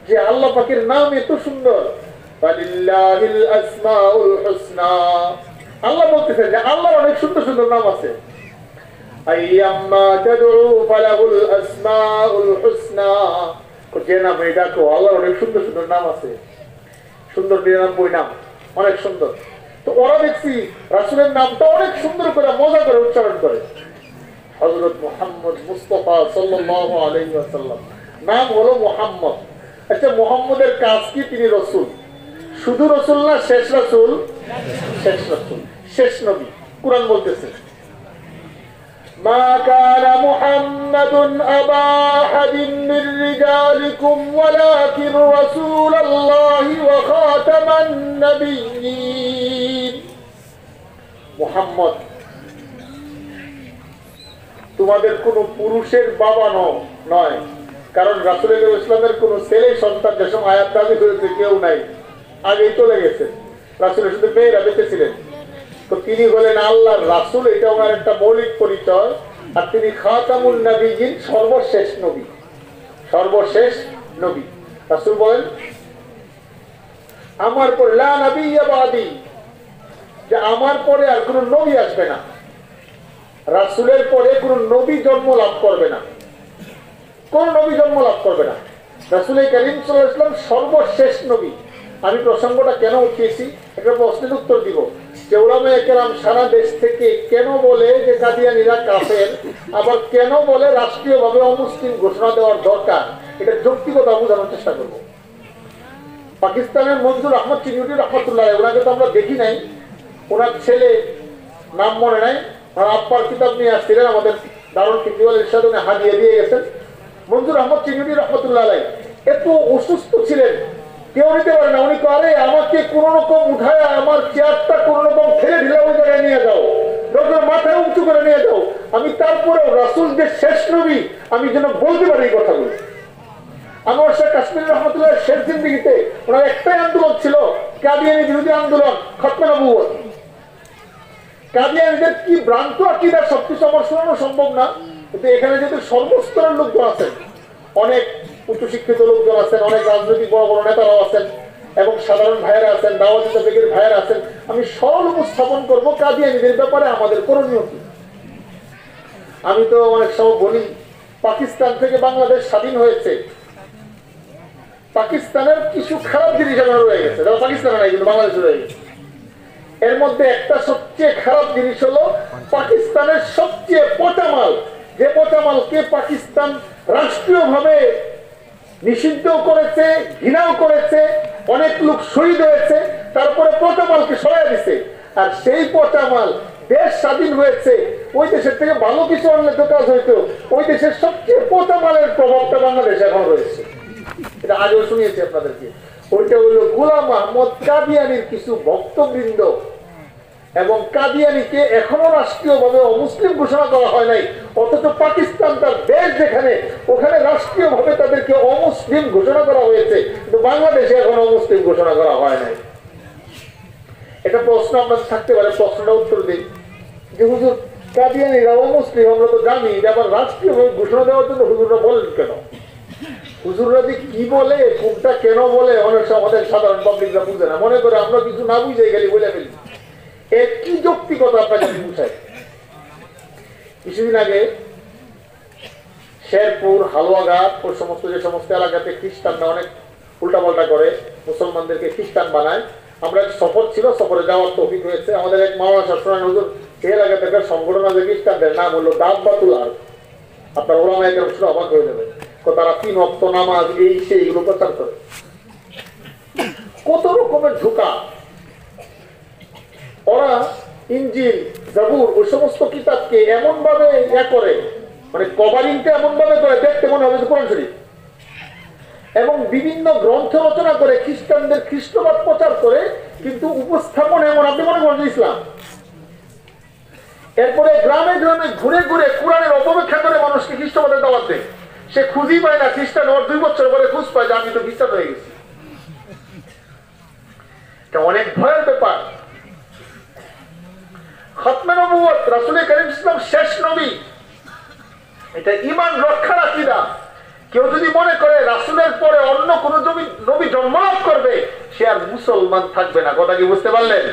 যে আল্লাহ পাকের নাম এত সুন্দর, ফালিল্লাহিল আসমাউল হুসনা, আল্লাহ বলতেছেন যে আল্লাহর অনেক সুন্দর সুন্দর নাম আছে। আইয়াম্মা তাদউ ফালাহুল আসমাউল হুসনা, যে নাম ডাকো আল্লাহর অনেক সুন্দর সুন্দর নাম আছে, সুন্দর 99 নাম, অনেক সুন্দর। তো ওরা দেখছি রাসূলের নামটা অনেক সুন্দর করে মজা করে উচ্চারণ করে। হযরত মুহাম্মদ মুস্তাফা সাল্লাল্লাহু আলাইহি ওয়াসাল্লাম নাম হলো মুহাম্মদ। আচ্ছা, মুহাম্মদের কাজ কি? তিনি রাসূল। শুধু রাসূল না, শেষ রাসূল, শেষ রাসূল, শেষ নবী। কুরআন বলতেছে মা কানা মুহাম্মাদুন আবা আহাদিন মির রিজালিকুম ওয়ালাকিন রাসূলুল্লাহি ওয়া খাতামান নাবিয়্যিন। মুহাম্মদ তোমাদের কোন পুরুষের বাবা নয়, কারণ রাসূলুল্লাহ ইসলামের কোন ছেলে সন্তান যে সময় আয়াত দাবি করেছে কেউ নাই, আগেই চলে গেছে। রাসূলের শুধু মেয়েরা বেঁচে ছিলেন। তো তিনি হলেন আল্লাহর রাসূল, এটা ওনার একটা মৌলিক পরিচয়। আর তিনি খাতামুন নবিয়্যিন, সর্বশেষ নবী, সর্বশেষ নবী। রাসূল বলেন আমার পরে লা নবিয়্যা বাদি, যে আমার পরে আর কোন নবী আসবে না, রাসূলের পরে কোন নবী জন্ম লাভ করবে না, কোন নবী জন্ম লাভ করবে না। রাসূল কারীম সাল্লাল্লাহু আলাইহি ওয়াসাল্লাম সর্বশেষ নবী। আমি প্রসঙ্গটা কেন উঠিয়েছি, একটা প্রশ্নের উত্তর দিব। যে উলামায়ে কেরাম সারা দেশ থেকে কেন বলে যে কাদিয়ানীরা কাফের, আবার কেন বলে রাষ্ট্রীয়ভাবে অমুসলিম ঘোষণা দেওয়ার দরকার, এটা যৌক্তিকতা বোঝানোর চেষ্টা করব। পাকিস্তানের মঞ্জুর আহমদ চিনিউটি রহমতুল্লাহ, ওনাকে তো আমরা দেখি নাই, ওনার ছেলে নাম মনে নাই, আর আব্বার কিতাব নিয়ে আসছিলেন, আমাদের দারুল ফিকহুল ইরশাদ উনি হাদিয়া দিয়ে গেছেন। মঞ্জুর আহমদ চিনিউটি রহমতুল্লাহ এত অসুস্থ ছিলেন, কেউ নিতে পারে না। উনি করে আমাকে কোন রকম উঠায় আমার চেয়ারটা কোন রকম ঠেলে ঢিলে ওই জায়গায় নিয়ে যাও, ডক্টর মাথায় উঁচু করে নিয়ে যাও, আমি তারপরেও রাসূল যে শেষ নবী আমি যেন বলতে পারি এই কথাগুলো। আনোয়ার শাহ কাশ্মীরি রহমতুল্লাহ শেষ জিন্দেগিতে ওনার একটাই আন্দোলন ছিল, কাদিয়ানী বিরোধী আন্দোলন, খতমে নবুয়ত। কাদিয়ানীদের কি ভ্রান্ত আকীদা সবকিছু আমার শোনানো সম্ভব না, কিন্তু এখানে যেহেতু সর্বস্তরের লোকজন আছেন, অনেক উচ্চশিক্ষিত লোকজন আছেন, অনেক রাজনৈতিক বড় বড় নেতারাও আছেন, এবং সাধারণ ভাইয়েরা আছেন, দাওয়াতি তাবলীগের ভাইয়েরা আছেন। আমি সরল উপস্থাপন করবো কাদিয়ানীদের ব্যাপারে আমাদের করণীয় কি। আমি তো অনেক সময় বলি, পাকিস্তান থেকে বাংলাদেশ স্বাধীন হয়েছে, পাকিস্তানের কিছু খারাপ জিনিস আমার রয়ে গেছে, যারা পাকিস্তানে নাই কিন্তু বাংলাদেশে রয়ে গেছে। এর মধ্যে একটা সবচেয়ে খারাপ জিনিস হলো পাকিস্তানের সবচেয়ে পচা মাল, যে পচা মালকে পাকিস্তান রাষ্ট্রীয়ভাবে নিষিদ্ধ করেছে, ঘৃণাও করেছে, অনেক লোক শহীদ হয়েছে, তারপরে পচা মালকে সরাই দিছে। আর সেই পচা মাল দেশ স্বাধীন হয়েছে, ওই দেশের থেকে ভালো কিছু আনলে তো কাজ হইতো, ওই দেশের সবচেয়ে পচা মালের প্রভাবটা বাংলাদেশে এখন রয়েছে। এটা আগেও শুনিয়েছি আপনাদেরকে। ওইটা হলো গোলাম আহমদ কাদিয়ানীর কিছু ভক্তবৃন্দ, এবং কাদিয়ানীকে এখনো রাষ্ট্রীয়ভাবে অমুসলিম ঘোষণা করা হয় নাই, অথচ পাকিস্তান তার দেশ যেখানে, ওখানে রাষ্ট্রীয়ভাবে তাদেরকে অমুসলিম ঘোষণা করা হয়েছে, কিন্তু বাংলাদেশে এখন অমুসলিম ঘোষণা করা হয় নাই। এটা প্রশ্ন আপনাদের থাকতে পারে, প্রশ্নটা উত্তর দিন যে হুজুর কাদিয়ানীরা অমুসলিম আমরা তো জানি, এটা আবার রাষ্ট্রীয়ভাবে ঘোষণা দেওয়ার জন্য হুজুররা বলেন কেন? হুজুররা যে কি বলে, কোনটা কেন বলে, অনেক সময় আমাদের সাধারণ পাবলিকরা বুঝে না, মনে করে আমরা কিছু না বুঝে গেলে বলে ফেলি। এর কি যৌক্তিকতা আপনাকে বুঝায়? কিছুদিন আগে শেরপুর, হালুয়াঘাট ও সমস্ত যে সমস্ত এলাকাতে খ্রিস্টানরা অনেক উল্টাপাল্টা করে, মুসলমানদেরকে খ্রিস্টান বানায়, আমরা এক সফর ছিল, সফরে যাওয়ার তৌফিক হয়েছে। আমাদের এক মাওলানা সাহেব শোনান, হুজুর এই এলাকাতে একটা সংগঠন আছে খ্রিস্টানদের, নাম হলো দাব্বাতুল আরব। আপনার ওলামায়ে কেরাম শুনে অবাক হয়ে যাবে, তারা 3 ওয়াক্ত নামাজ এই সেই এগুলো প্রচার করে। কত রকমের ঝুঁকা। ওরা ইনজিল, জাবুর ওই সমস্ত কিতাবকে এমন ভাবে করে, মানে কভারিংটা এমন ভাবে করে দেখতে মনে হবে কোরআন শরীফ, এবং বিভিন্ন গ্রন্থ রচনা করে খ্রিস্টানদের খ্রিস্টবাদ প্রচার করে, কিন্তু উপস্থাপন এমন আপনি মনে করেন ইসলাম। এরপরে গ্রামে গ্রামে ঘুরে ঘুরে কোরআনের অপব্যাখ্যা করে মানুষকে খ্রিস্টবাদের দাওয়াত দেয়। সে খুঁজই পায় না খ্রিস্টান, ওর 2 বছর পরে খুঁজ পায় যে আমি তো খ্রিস্টান হয়ে গেছি। এটা অনেক ভয়ের ব্যাপার। খতমে নবুয়ত, রাসূল কারীম ইসলাম শেষ নবী, এটা ঈমান রক্ষার আকীদা। কেউ যদি মনে করে রাসূলের পরে অন্য কোন নবী মুসলমান থাকবে না। কথা কি বুঝতে পারলেন?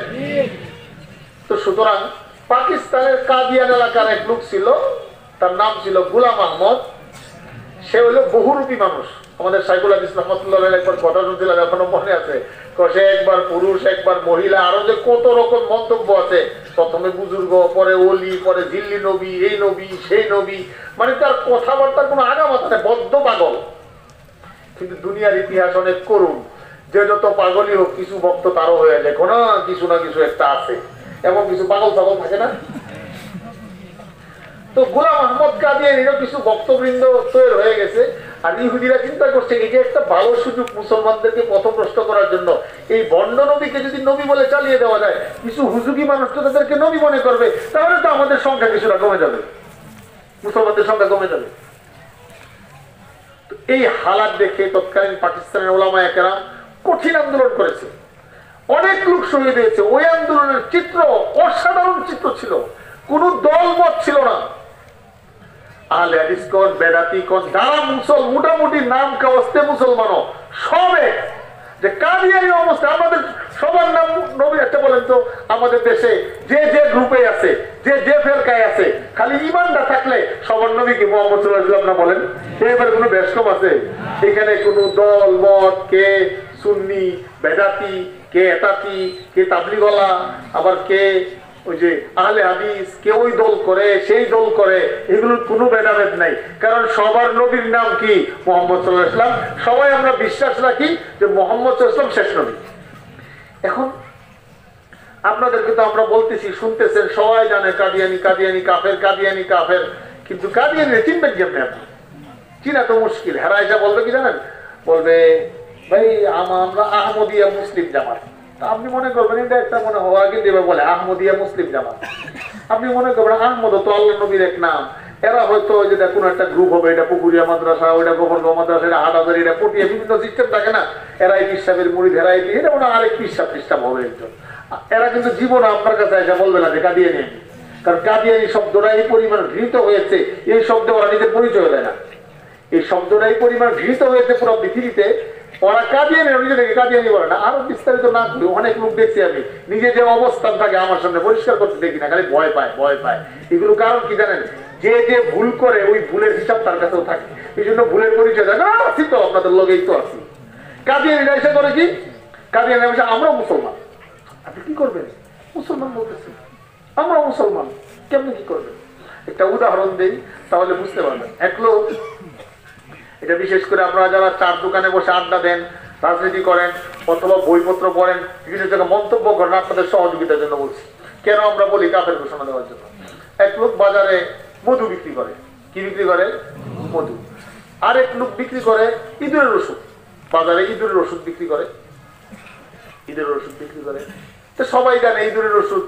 তো সুতরাং পাকিস্তানের কাদিয়ান এলাকার এক লোক ছিল, তার নাম ছিল গোলাম আহমদ। সে হলো বহুরূপী মানুষ। আমাদের সাইফুল হাদিস রহমাতুল্লাহ একবার কথা শুনছিলাম, এখনো মনে আছে। সে একবার পুরুষ, একবার মহিলা, আরো যে কত রকম মন্তব্য আছে। প্রথমে বুজুর্গ, পরে ওলি, পরে জিল্লি নবী, এই নবী সেই নবী, মানে তার কথাবার্তার কোনো আগামাথা নেই, বদ্ধ পাগল। কিন্তু দুনিয়ার ইতিহাস অনেক করুন, যে যত পাগলই হোক কিছু ভক্ত তারও হয়ে যায়, কোনো কিছু না কিছু একটা আছে, এমন কিছু পাগল পাগল থাকে না। তো গোলাম আহমদ কাদিয়ানীরও কিছু ভক্তবৃন্দ তৈরি হয়ে গেছে। আর ইহুদিরা চিন্তা করছে এই যে একটা ভালো সুযোগ মুসলমানদেরকে পথভ্রষ্ট করার জন্য, এই ভণ্ড নবীকে যদি নবী বলে চালিয়ে দেওয়া যায়, কিছু হুজুগি মানুষ তো তাদেরকে নবী মনে করবে, তাহলে তো আমাদের সংখ্যা কিছুটা কমে যাবে, মুসলমানদের সংখ্যা কমে যাবে। এই হালাত দেখে তৎকালীন পাকিস্তানের ওলামায়ে কেরাম কঠিন আন্দোলন করেছে, অনেক লোক শহীদ হয়েছে। ওই আন্দোলনের চিত্র অসাধারণ চিত্র ছিল, কোন দল মত ছিল না। আহলে হাদিস কোন, বেদাতি কোন, যারা মোটামুটি নাম কাওয়াস্তে মুসলমানও সবে যে কাদিয়ানী অবস্থা, আমাদের সবার নাম নবী। একটা বলেন তো, আমাদের দেশে যে যে গ্রুপে আছে, যে যে ফেরকায় আছে, খালি ঈমানটা থাকলে সবার নবী কি মুহাম্মদ সাল্লাল্লাহু আলাইহি ওয়াসাল্লাম না বলেন? এবারে কোনো বেশকম আছে? এখানে কোনো দল মত, কে সুন্নি বেদাতি, কে এতাতি, কে তাবলিগওয়ালা, আবার কে ওই যে আহলে হাদিস, কে ওই দল করে সেই দল করে, এগুলোর কোনো ভেদাভেদ নাই। কারণ সবার নবীর নাম কি? মুহাম্মদ সাল্লাল্লাহু আলাইহি ওয়াসাল্লাম। সবাই আমরা বিশ্বাস রাখি যে মুহাম্মদ সাল্লাল্লাহু আলাইহি ওয়াসাল্লাম শেষ নবী। এখন আপনাদেরকে তো আমরা বলতেছি, শুনতেছেন, সবাই জানে কাদিয়ানী কাদিয়ানী কাফের, কাদিয়ানী কাফের। কিন্তু কাদিয়ানী চিনবেন কেমনে? আপনি চিনা তো মুশকিল। হেরা এসে বলবে কি জানেন? বলবে ভাই আমরা আহমদিয়া মুসলিম জামাত। আপনি মনে করবেন এটা একটা মনে হওয়া, কিন্তু এবার বলে আহমদিয়া মুসলিম জামাত। আপনি মনে করবেন আহমদ তো আল্লাহ নবীর এক নাম। এরা হয়তো যেটা কোন একটা গ্রুপ হবে, এটা পুকুরিয়া মাদ্রাসা, ওইটা গোবরগাঁও মাদ্রাসা, এটা হাটহাজারি, এটা পটিয়া, বিভিন্ন সিস্টেম থাকে না। এরা এই পিসাবের মুড়ি ধরাই দিয়ে, এটা মনে আরেক পিসাব হবে একজন। এরা কিন্তু জীবন আপনার কাছে এসে বলবে না যে কাদিয়ানী। কারণ কাদিয়ানী শব্দটা এই পরিমাণ ঘৃণিত হয়েছে, এই শব্দ ওরা নিজের পরিচয় দেয় না। এই শব্দটা এই পরিমাণ ঘৃণিত হয়েছে পুরো পৃথিবীতে, ওরা কাদিয়ানী নিজেদেরকে কাদিয়ানী বলে না। আরো বিস্তারিত না করি, অনেক লোক দেখছি আমি, নিজে যে অবস্থান থাকে আমার সামনে পরিষ্কার করতে দেখি না, খালি ভয় পায় ভয় পায়। এগুলো কারণ কি জানেন? যে যে ভুল করে ওই ভুলের হিসাব তার কাছেও থাকে, এই জন্য ভুলের পরিচয় দেয় না। আছি তো আপনাদের লগেই তো আছি। কাদিয়ানীরা এসে করে কি? কাদিয়ানীরা এসে আমরা মুসলমান। আপনি কি করবেন? মুসলমান বলতেছি, আমরা মুসলমান, কেমনি কি করবেন? একটা উদাহরণ দেই তাহলে বুঝতে পারবেন। এক লোক, এটা বিশেষ করে আপনারা যারা চার দোকানে বসে আড্ডা দেন, রাজনীতি করেন, অথবা বইপত্র পড়েন, বিভিন্ন জায়গায় মন্তব্য করেন, আপনাদের সহযোগিতার জন্য বলছি। কেন আমরা বলি? কাফের ঘোষণা দেওয়ার জন্য। এক লোক বাজারে মধু বিক্রি করে। কি বিক্রি করে? মধু। আরেক লোক বিক্রি করে ইঁদুরের ওষুধ। বাজারে ইঁদুরের ওষুধ বিক্রি করে, ইঁদুরের ওষুধ বিক্রি করে। তো সবাই জানে ইঁদুরের ওষুধ,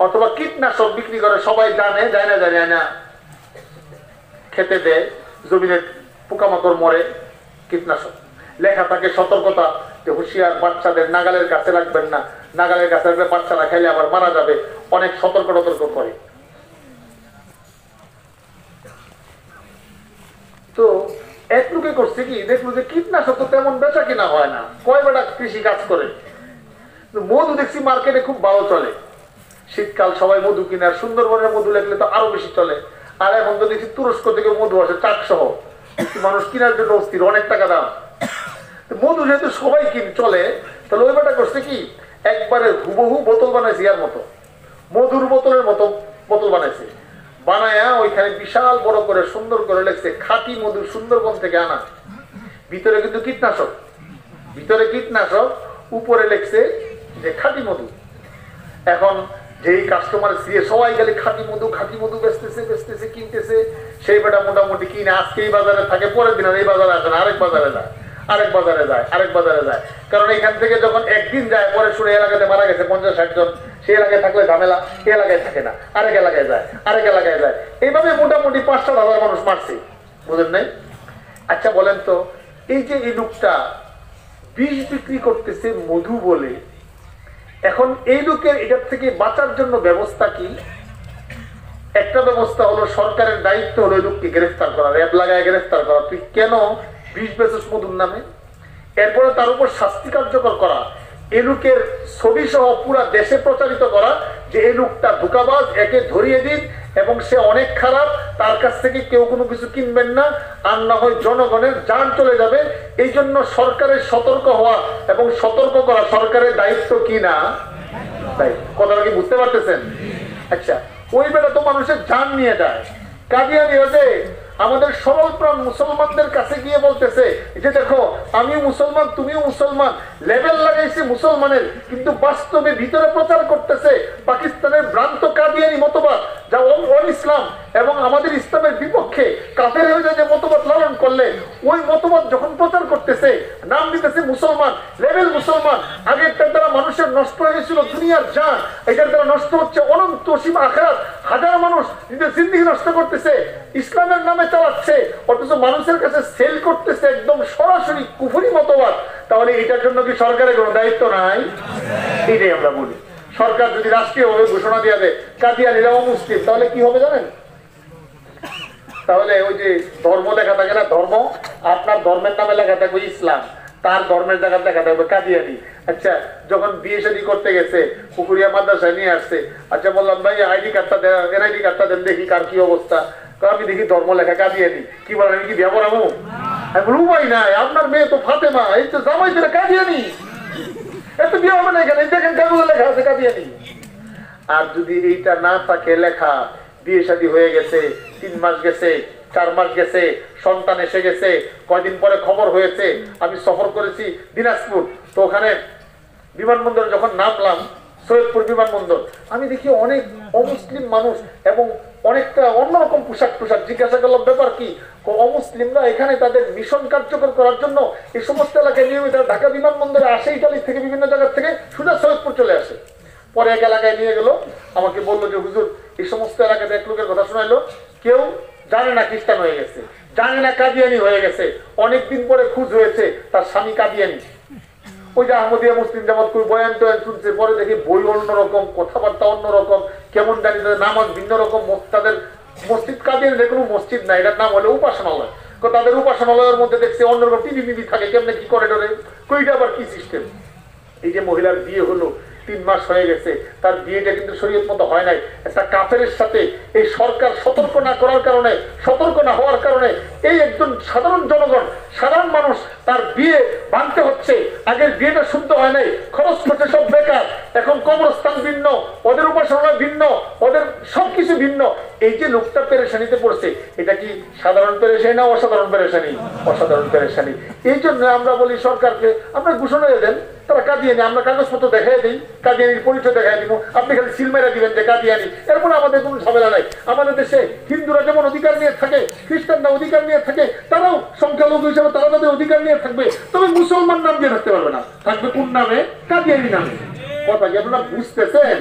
অথবা কীটনাশক বিক্রি করে, সবাই জানে, যায় না যায় না, খেতে দেয়, জমিনের পোকামাকড় মরে, কীটনাশক লেখা থাকে সতর্কতা, যে হুঁশিয়ার, বাচ্চাদের নাগালের কাছে রাখবেন না, নাগালের কাছে রাখলে বাচ্চারা খাইলে আবার মারা যাবে, অনেক সতর্ক করে। তো এক লোকে করছে কি, দেখলো যে কীটনাশক তো তেমন বেচা কিনা হয় না, কয় বেটা কৃষি কাজ করে। মধু দেখছি মার্কেটে খুব ভালো চলে, শীতকাল সবাই মধু কিনে, আর সুন্দরবনের মধু লাগলে তো আরো বেশি চলে। আর এখন তো দেখছি তুরস্ক থেকে মধু আসে চাক সহ, মানুষ কেনার জন্য অস্থির, অনেক টাকা দাম। মধু যেহেতু সবাই চলে, তাহলে ওই বেটা করছে কি, একবারে হুবহু বোতল বানাইছে, ইয়ার মতো মধুর বোতলের মতো বোতল বানাইছে। বানায়া ওইখানে বিশাল বড় করে সুন্দর করে লেখছে খাঁটি মধু, সুন্দরবন থেকে আনা। ভিতরে কিন্তু কীটনাশক, ভিতরে কীটনাশক, উপরে লেখছে যে খাঁটি মধু। এখন যেই কাস্টমার সিয়ে সবাই গেলে খাঁটি মধু বেচতেছে কিনতেছে, সেই বেটা মোটামুটি কিনে আজকে এই বাজারে থাকে, পরের দিন আর এই বাজারে আসে না, আরেক বাজারে যায়, আরেক বাজারে যায়, আরেক বাজারে যায়। কারণ এখান থেকে যখন একদিন যায়, পরে শুনে এলাকাতে মারা গেছে 50-60 জন, সেই এলাকায় থাকলে ঝামেলা, এই এলাকায় থাকে না, আরেক এলাকায় যায়, আরেক এলাকায় যায়। এইভাবে মোটামুটি 5-7 হাজার মানুষ মারছে, বুঝেন নাই? আচ্ছা বলেন তো, এই যে এই লোকটা বিষ বিক্রি করতেছে মধু বলে, এখন এই লোকের এটার থেকে বাঁচার জন্য ব্যবস্থা কি? একটা ব্যবস্থা হলো, সরকারের দায়িত্ব হলো এই লোককে গ্রেফতার করা, র্যাব লাগায় গ্রেফতার করা, তুই কেন বিষ বেচস মধুর নামে। এরপরে তার উপর শাস্তি কার্যকর করা। এই লোকের ছবি সহ পুরা দেশে প্রচারিত করা যে এই লোকটা ধোঁকাবাজ, একে ধরিয়ে দিন এবং সে অনেক খারাপ, তার কাছ থেকে কেউ কোনো কিছু কিনবেন না, আর না হয় জনগণের জান চলে যাবে। এই জন্য সরকারের সতর্ক হওয়া এবং সতর্ক করা সরকারের দায়িত্ব কি না? তাই কথাটা কি বুঝতে পারতেছেন? আচ্ছা, ওই বেলা তো মানুষের জান নিয়ে যায়। কাদিয়ানি হচ্ছে আমাদের সরল প্রাণ মুসলমানদের কাছে গিয়ে বলতেছে যে দেখো আমিও মুসলমান, তুমিও মুসলমান, লেবেল লাগাইছে মুসলমানের, কিন্তু বাস্তবে ভিতরে প্রচার করতেছে পাকিস্তানের ভ্রান্ত কাদিয়ানি মতবাদ, যা ইসলাম এবং আমাদের ইসলামের বিপক্ষে, কাফের হয়ে যায় যে মতবাদ লালন করলে ওই মতবাদ যখন প্রচার করতেছে, নাম দিতেছে মুসলমান, লেবেল মুসলমান। আগেরটার দ্বারা মানুষের নষ্ট হয়ে গেছিল দুনিয়ার জান, এটার দ্বারা নষ্ট হচ্ছে অনন্ত অসীম আখিরাত। হাজার মানুষ নিজের জিন্দেগি নষ্ট করতেছে, ইসলামের নামে চালাচ্ছে, অথচ মানুষের কাছে সেল করতেছে একদম সরাসরি কুফরি মতবাদ। তাহলে এটার জন্য কি সরকারের কোনো দায়িত্ব নাই? এটাই আমরা বলি। সরকার যদি রাষ্ট্রীয়ভাবে ঘোষণা দিয়ে দেয় কাদিয়ানিরা অমুসলিম, তাহলে কি হবে জানেন? তাহলে ওই যে ধর্ম লেখা থাকে না, ধর্ম, আপনার ধর্মের নামে লেখা থাকবে ইসলাম, তার ধর্মের জায়গা লেখা থাকবে কাদিয়ানি। আচ্ছা, যখন বিয়ে শাদী করতে গেছে পুকুরিয়া মাদ্রাসায় নিয়ে আসছে, আচ্ছা বললাম ভাই আইডি কার্ডটা দেন, এনআইডি কার্ডটা দেন দেখি কার কি অবস্থা। আমি দেখি ধর্ম লেখা কাদিয়ানি। কি বলেন, আমি কি বিয়ে পড়াবো? আমি বলি ভাই নাই, আপনার মেয়ে তো ফাতেমা, এই তো জামাই দিলে কাদিয়ানি, এত বিয়ে হবে না এখানে, দেখেন কাগজে লেখা আছে কাদিয়ানি। আর যদি এইটা না থাকে লেখা, বিয়ে শাদী হয়ে গেছে, 3 মাস গেছে, 4 মাস গেছে, সন্তান এসে গেছে, কয়দিন পরে খবর হয়েছে, আমি সফর করেছি দিনাজপুর, তো ওখানে বিমানবন্দরে যখন নামলাম, সৈয়দপুর বিমানবন্দর, আমি দেখি অনেক অমুসলিম মানুষ এবং অনেকটা অন্যরকম পোশাক। জিজ্ঞাসা করলাম ব্যাপার কি? অমুসলিমরা এখানে তাদের মিশন কার্যকর করার জন্য এই সমস্ত এলাকায় নিয়মিত ঢাকা বিমানবন্দরে আসে, ইতালি থেকে বিভিন্ন জায়গা থেকে সোজা সৈয়দপুর চলে আসে। পরে এক এলাকায় নিয়ে গেল, আমাকে বললো যে হুজুর এই সমস্ত এলাকাতে এক লোকের কথা শোনাইলো, কেউ জানে না খ্রিস্টান হয়ে গেছে, জানে না কাদিয়ানি হয়ে গেছে, অনেকদিন পরে খুঁজ হয়েছে তার স্বামী কাদিয়ানি। ওই যে আহমদিয়া মুসলিম জামাত করে বয়ান টয়ান শুনছে, পরে দেখি বই অন্যরকম, কথাবার্তা অন্যরকম, কেমন জানি তাদের নামাজ ভিন্ন রকম, তাদের মসজিদ কাদিয়ানি কোনো মসজিদ না, এটার নাম হলো উপাসনালয়। তাদের উপাসনালয়ের মধ্যে দেখছে অন্যরকম টিভি থাকে, কেমনে কি করে ডরে, কইটা আবার কি সিস্টেম। এই যে মহিলার বিয়ে হলো, 3 মাস হয়ে গেছে, তার বিয়েটা কিন্তু শরীয়ত মতো হয় নাই, একটা কাফেরের সাথে। এই সরকার সতর্ক না করার কারণে, সতর্ক না হওয়ার কারণে এই একজন সাধারণ জনগণ, সাধারণ মানুষ তার বিয়ে ভাঙতে হচ্ছে। আগের বিয়েটা শুদ্ধ হয় নাই, খরচ করছে সব বেকার, এখন কবরস্থান ভিন্ন, ওদের উপাসনা ভিন্ন, ওদের সবকিছু ভিন্ন। এই যে লোকটা পেরেশানিতে পড়ছে, এটা কি সাধারণ পেরেশানি না অসাধারণ পেরেশানি? অসাধারণ পেরেশানি। এই জন্য আমরা বলি সরকারকে, আমরা ঘোষণা দেন তারা কাদিয়ানি, আমরা কাগজপত্র দেখাই দিই, কাদিয়ানির পরিচয় দেখাই দিব, আপনি খালি সিলমেরা দিবেন যে কাদিয়ানি, এরপরে আমাদের কোনো ঝামেলা নাই। আমাদের দেশে হিন্দুরা যেমন অধিকার নিয়ে থাকে, খ্রিস্টানরা অধিকার নিয়ে থাকে, তারাও সংখ্যালঘু হিসাবে তারা তাদের অধিকার নিয়ে থাকবে। তবে মুসলমান নাম দিয়ে থাকতে পারবে না, থাকবে কোন নামে? কাদিয়ানি নামে। কথা কি আপনারা বুঝতেছেন?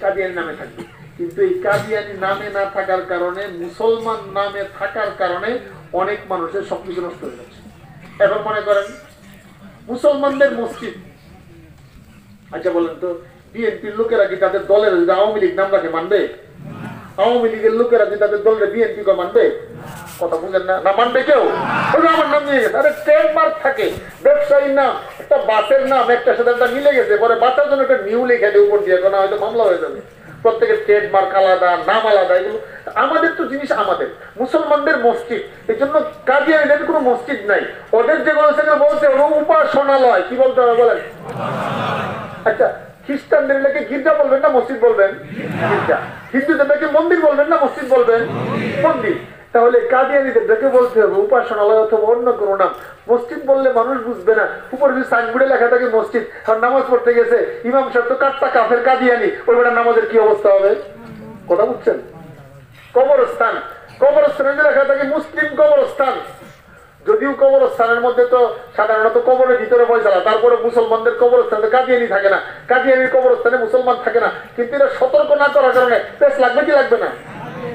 কাদিয়ানি নামে থাকবে। কিন্তু এই কাদিয়ানি নামে না থাকার কারণে, মুসলমান নামে থাকার কারণে অনেক মানুষের সবকিছু নষ্ট হয়ে যাচ্ছে। এখন মনে করেন মুসলমানদের মসজিদ, আচ্ছা বলেন তো বিএনপির লোকেরা কি তাদের দলের আওয়ামী লীগ নাম রাখে মানবে? আওয়ামী লীগের লোকেরা কি তাদের দলের বিএনপি কে মানবে? কথা বুঝেন না? না মানবে কেউ? আমার নাম নিয়ে গেছে, আরে ট্রেডমার্ক থাকে, ব্যবসায়ীর নাম, একটা বাসের নাম একটার সাথে একটা মিলে গেছে, পরে বাঁচার জন্য একটা নিউ লেখা দিয়ে উপর দিয়ে, কোনো হয়তো মামলা হয়ে যাবে। প্রত্যেকের ট্রেডমার্ক আলাদা, নাম আলাদা, এগুলো আমাদের তো জিনিস আমাদের, মুসলমানদের মসজিদ। এই জন্য কাদিয়ানিদের কোনো মসজিদ নাই, ওদের যেগুলো সেগুলো বলছে উপাসনালয়। কি বলতে হবে বলেন? আচ্ছা, খ্রিস্টানদের এলাকে গির্জা বলবেন না মসজিদ বলবেন? গির্জা। হিন্দুদের এলাকে মন্দির বলবেন না মসজিদ বলবেন? মন্দির। তাহলে কাদিয়ানিদের ডেকে বলতে হবে উপাসনালয় অথবা অন্য কোনো নাম। মসজিদ বললে মানুষ বুঝবে না, উপরে যদি সাইনবোর্ডে লেখা থাকে মসজিদ, আর নামাজ পড়তে গেছে ইমাম সাহেব তো কাটটা কাফের কাদিয়ানি, ওই বেটার নামাজের কি অবস্থা হবে? কথা বুঝছেন? কবরস্থান, কবরস্থানে যে লেখা থাকে মুসলিম কবরস্থান, যদিও কবরস্থানের মধ্যে তো সাধারণত কবরের ভিতরে পয়সা, তারপরে মুসলমানদের কবরস্থানে কাদিয়ানি থাকে না, কাদিয়ানির কবরস্থানে মুসলমান থাকে না। কিন্তু এটা সতর্ক না করার কারণে পেস লাগবে কি লাগবে না?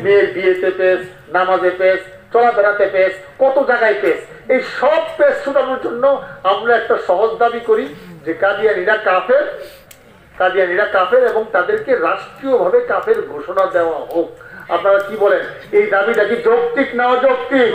মেয়ের বিয়েতে পেস, নামাজে পেস, চলাফেরাতে পেস, কত জায়গায় পেস। এই সব পেস ছুটানোর জন্য আমরা একটা সহজ দাবি করি যে কাদিয়ানিরা কাফের, কাদিয়ানিরা কাফের এবং তাদেরকে রাষ্ট্রীয়ভাবে কাফের ঘোষণা দেওয়া হোক। আপনারা কি বলেন? এই দাবিটা কি যৌক্তিক না অযৌক্তিক?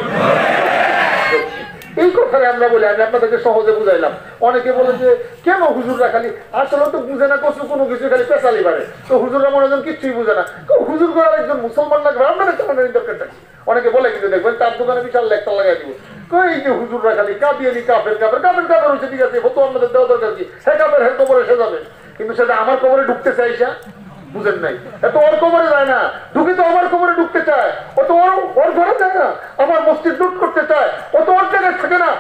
এই কথাটা আমরা বলি, আমি আপনাদেরকে সহজে বুঝাইলাম। অনেকে বলে যে কেন হুজুররা খালি, আসলে তো বুঝে না কষ্ট কোনো কিছু, খালি পেশালি পারে। তো হুজুররা মনে হয় কিছুই বুঝে না, হুজুর করার একজন মুসলমান লাগবে, আপনাদের কেমন দরকারটা কি? অনেকে বলে কিন্তু দেখবেন তার দোকানে বিশাল লেখা লাগাই দিব, এই যে হুজুররা খালি কাবিয়ানি কাফের কাফের কাফের কাফের হচ্ছে, ঠিক আছে হতো আমাদের দেওয়া দরকার কি, হ্যাঁ কাফের হ্যাঁ কবরে সে যাবে, কিন্তু সেটা আমার কবরে ঢুকতে চাইছা বুঝেন নাই, এত ওর কবরে যায় না, ঢুকে তো আমার কবরে ঢুকতে চায়, ও তো ওর ঘরে যায় না, আমার মসজিদ লুট করতে চায়, ও তো ওর জায়গায় থাকে না,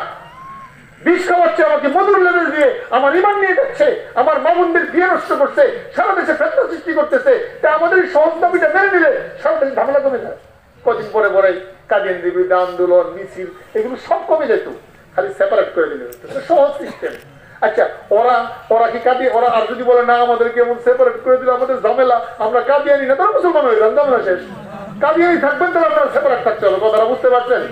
বিষ খাওয়াচ্ছে আমাকে মধুর লেভেল দিয়ে, আমার ইমান নিয়ে যাচ্ছে, আমার মামুনদের বিয়ে নষ্ট করছে, সারা দেশে ফেতনা সৃষ্টি করতেছে। তা আমাদের এই সহজ দাবিটা মেনে নিলে সারা দেশে ঝামেলা কমে যায়। কদিন পরে পরে কাজের বিরুদ্ধে আন্দোলন মিছিল এগুলো সব কমে যেত, খালি সেপারেট করে দিলে সহজ সিস্টেম। আচ্ছা ওরা কি কাঁদিয়ে, ওরা আর যদি বলে না আমাদেরকে এমন সেপারেট করে দিলে আমাদের ঝামেলা, আমরা কাঁদিয়ানি না, তারা মুসলমান হয়ে যান, ঝামেলা শেষ। কাঁদিয়ানি থাকবেন তাহলে আপনারা সেপারেট থাকতে হবে, কথাটা বুঝতে পারছেন?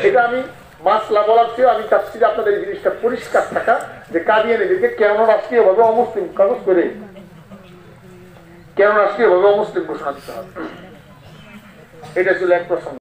এটা আমি মাসলা বলার চেয়ে আমি চাচ্ছি যে আপনাদের এই জিনিসটা পরিষ্কার থাকা, যে কাদিয়ানীদেরকে কেন রাষ্ট্রীয় ভাবে অমুসলিম কাগজ করে কেন রাষ্ট্রীয় ভাবে অমুসলিম ঘোষণা দিতে হবে, এটা ছিল এক প্রসঙ্গ।